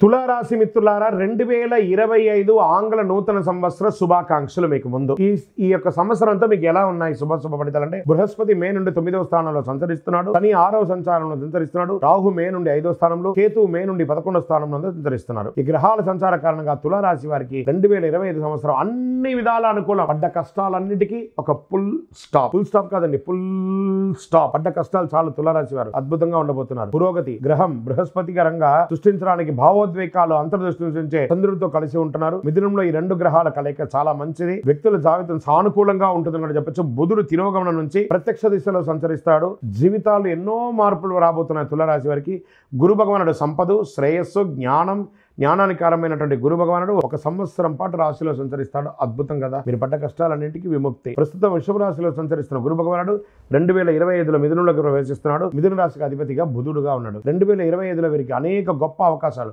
తులారాశి మిత్రులారా 2025 ఆంగ్ల నూతన సంవత్సర శుభాకాంక్షలు మీకు ముందు. ఈ యొక్క సంవత్సరంతో మీకు ఎలా ఉన్నాయి శుభ ఫలితాలంటే, బృహస్పతి మే నుండి 9వ స్థానంలో సంచరిస్తున్నాడు, శని 6వ సంచారంలో సంచరిస్తున్నాడు, రాహు మే నుండి 5వ స్థానంలో, కేతు మే నుండి 11వ స్థానంలో సంచరిస్తున్నారు. ఈ గ్రహాల సంచార కారణంగా తులారాశి వారికి 2025 సంవత్సరం అన్ని విధాల అనుకూలం. పడ్డ కష్టాలన్నిటికీ ఒక ఫుల్ స్టాప్ కాదండి, ఫుల్ స్టాప్. పడ్డ కష్టాలు చాలు. తులారాశి వారు అద్భుతంగా ఉండబోతున్నారు. పురోగతి గ్రహం బృహస్పతి గరంగా సృష్టించడానికి భావోద్వేగాలు అంతర్దృష్టి నుంచే చంద్రుడితో కలిసి ఉంటున్నారు. మిథునంలో ఈ రెండు గ్రహాల కలయిక చాలా మంచిది. వ్యక్తుల జాబితా సానుకూలంగా ఉంటుందని చెప్పచ్చు. బుధుడు తిరోగమనం నుంచి ప్రత్యక్ష దిశలో సంచరిస్తాడు. జీవితాలు ఎన్నో మార్పులు రాబోతున్నాయి తులారాశి వారికి. గురు భగవానుడు సంపద, శ్రేయస్సు, జ్ఞానానికి కారమైనటువంటి గురు భగవానుడు ఒక సంవత్సరం పాటు రాశిలో సంచరిస్తాడు. అద్భుతం కదా. మీరు పడ్డ కష్టాలన్నింటికి విముక్తి. ప్రస్తుతం వృషభ రాశిలో సంచరిస్తున్న గురు భగవానుడు 2025లో మిథునంలోకి ప్రవేశిస్తున్నాడు. మిథున రాశికి అధిపతిగా బుధుడుగా ఉన్నాడు. 2025లో వీరికి అనేక గొప్ప అవకాశాలు,